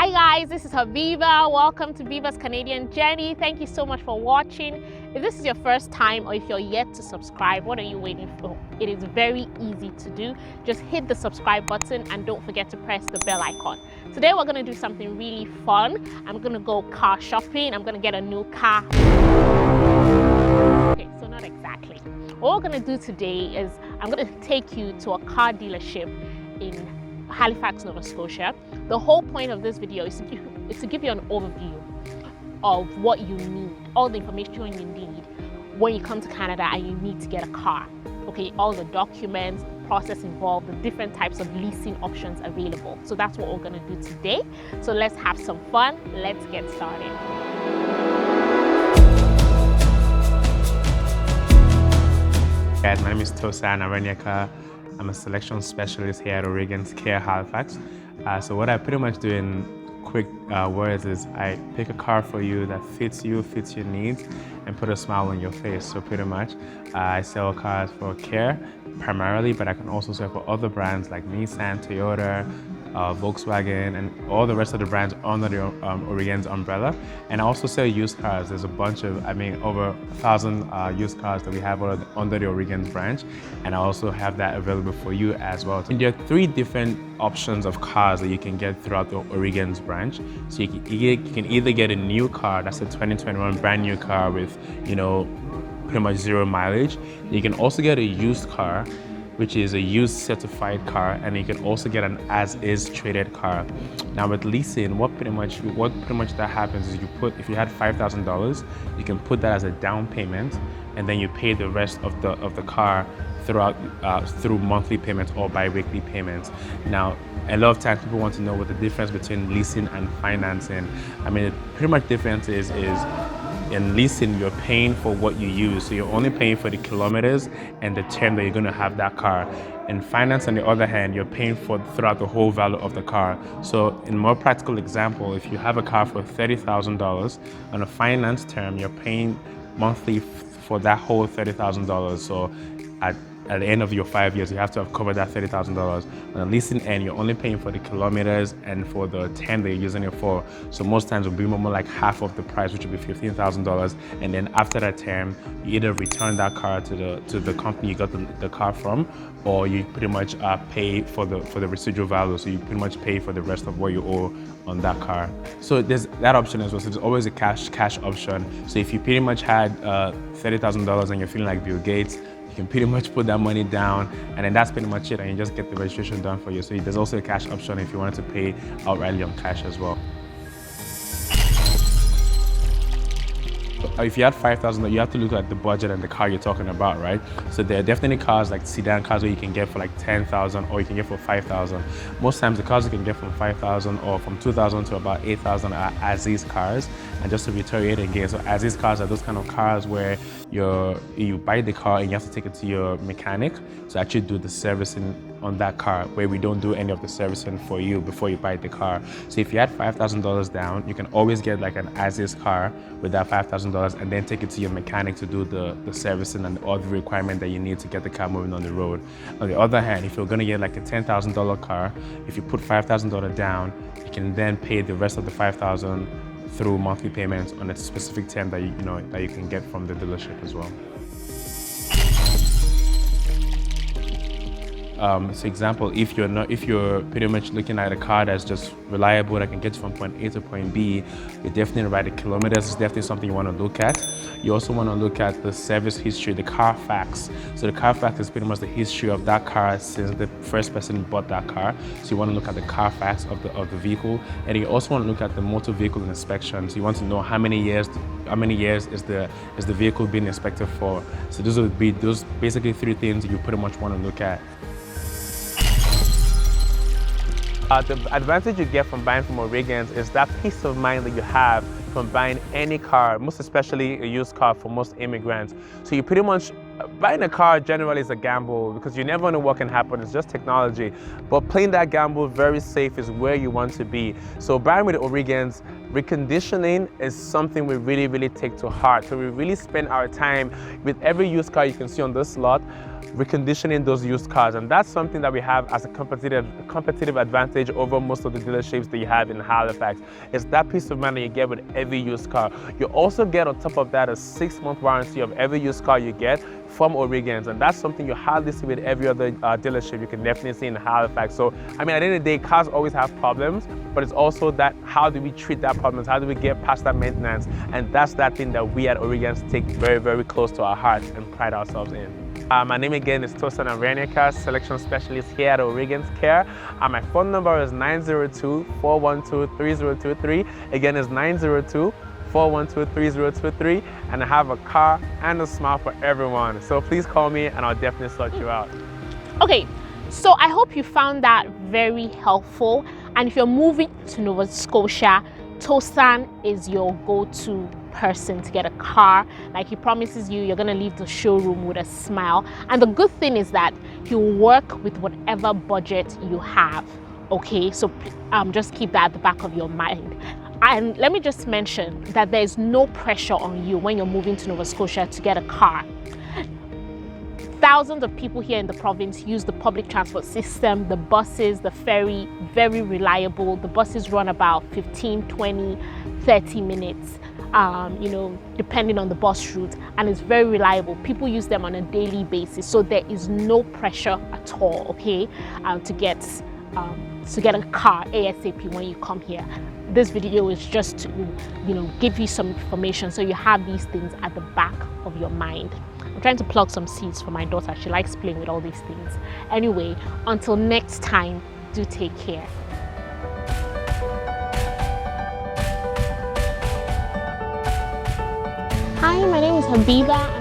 Hi guys, this is Habiba. Welcome to Viva's Canadian Journey. Thank you so much for watching. If this is your first time or if you're yet to subscribe, what are you waiting for? It is very easy to do. Just hit the subscribe button and don't forget to press the bell icon. Today we're going to do something really fun. I'm going to go car shopping. I'm going to get a new car. Okay, so not exactly. What we're going to do today is I'm going to take you to a car dealership in Halifax, Nova Scotia. The whole point of this video is to give you an overview of what you need, all the information you need when you come to Canada and you need to get a car. Okay, all the documents, the process involved, the different types of leasing options available. So that's what we're going to do today. So let's have some fun. Let's get started. Guys, my name is Tosan Aranyaka. I'm a selection specialist here at OREGAN's Care Halifax. So what I pretty much do in quick words is I pick a car for you that fits you, fits your needs, and put a smile on your face. So pretty much I sell cars for Care primarily, but I can also sell for other brands like Nissan, Toyota, Volkswagen, and all the rest of the brands under the OREGAN's umbrella. And I also sell used cars. There's a bunch of, over 1,000 used cars that we have under the OREGAN's branch. And I also have that available for you as well. And there are 3 different options of cars that you can get throughout the OREGAN's branch. So you can either get a new car, that's a 2021 brand new car with, pretty much 0 mileage. You can also get a used car, which is a used certified car, and you can also get an as-is traded car. Now with leasing, what pretty much that happens is if you had $5,000, you can put that as a down payment, and then you pay the rest of the car through monthly payments or bi-weekly payments. Now, a lot of times people want to know what the difference between leasing and financing. The pretty much difference is in leasing, you're paying for what you use. So you're only paying for the kilometers and the term that you're going to have that car. In finance, on the other hand, you're paying throughout the whole value of the car. So in a more practical example, if you have a car for $30,000 on a finance term, you're paying monthly for that whole $30,000. So at the end of your 5 years, you have to have covered that $30,000. On the leasing end, you're only paying for the kilometers and for the term that you're using it for. So most times it'll be more like half of the price, which will be $15,000. And then after that term, you either return that car to the company you got the car from, or you pretty much pay for the residual value. So you pretty much pay for the rest of what you owe on that car. So there's that option as well. So there's always a cash option. So if you pretty much had $30,000 and you're feeling like Bill Gates, you can pretty much put that money down, and then that's pretty much it, and you just get the registration done for you. So there's also a cash option if you wanted to pay outrightly on cash as well. If you had $5,000, you have to look at the budget and the car you're talking about, right? So there are definitely cars like sedan cars where you can get for like $10,000 or you can get for $5,000. Most times the cars you can get from $5,000 or from $2,000 to about $8,000 are as-is cars. And just to reiterate again, so as-is cars are those kind of cars where you buy the car and you have to take it to your mechanic to actually do the servicing on that car, where we don't do any of the servicing for you before you buy the car. So if you had $5,000 down, you can always get like an as-is car with that $5,000 and then take it to your mechanic to do the servicing and all the requirement that you need to get the car moving on the road. On the other hand, if you're gonna get like a $10,000 car, if you put $5,000 down, you can then pay the rest of the $5,000 through monthly payments on a specific term that you can get from the dealership as well. So example, if you're pretty much looking at a car that's just reliable, that can get you from point A to point B, you definitely write the kilometers. It's definitely something you want to look at. You also want to look at the service history, the Carfax. So the Carfax is pretty much the history of that car since the first person bought that car. So you want to look at the Carfax of the vehicle, and you also want to look at the motor vehicle inspection. So you want to know how many years is the vehicle being inspected for. So those would be basically 3 things you pretty much want to look at. The advantage you get from buying from OREGAN's is that peace of mind that you have from buying any car, most especially a used car for most immigrants. So you pretty much, buying a car generally is a gamble because you never know what can happen. It's just technology. But playing that gamble very safe is where you want to be. So buying with OREGAN's, reconditioning is something we really take to heart. So we really spend our time with every used car you can see on this lot. reconditioning those used cars, and that's something that we have as a competitive advantage over most of the dealerships that you have in Halifax. It's that peace of mind that you get with every used car. You also get on top of that a 6-month warranty of every used car you get from OREGAN, and that's something you hardly see with every other dealership. You can definitely see in Halifax. So I mean, at the end of the day, cars always have problems, but it's also that how do we treat that problems, how do we get past that maintenance, and that's that thing that we at OREGAN take very, very close to our hearts and pride ourselves in. My name again is Tosan Arenyeka, selection specialist here at OREGAN Care. My phone number is 902-412-3023. Again, it's 902-412-3023, and I have a car and a smile for everyone. So please call me and I'll definitely sort you out. Okay, so I hope you found that very helpful. And if you're moving to Nova Scotia, Tosan is your go-to person to get a car. Like, he promises you, you're gonna leave the showroom with a smile. And the good thing is that he'll work with whatever budget you have. Okay, so just keep that at the back of your mind. And let me just mention that there's no pressure on you when you're moving to Nova Scotia to get a car. Thousands of people here in the province use the public transport system, the buses, the ferry, very reliable. The buses run about 15, 20, 30 minutes, you know, depending on the bus route, and it's very reliable. People use them on a daily basis, so there is no pressure at all, okay, to get a car ASAP when you come here. This video is just to, you know, give you some information so you have these things at the back of your mind. I'm trying to plug some seeds for my daughter. She likes playing with all these things. Anyway, until next time, do take care. Hi, my name is Habiba.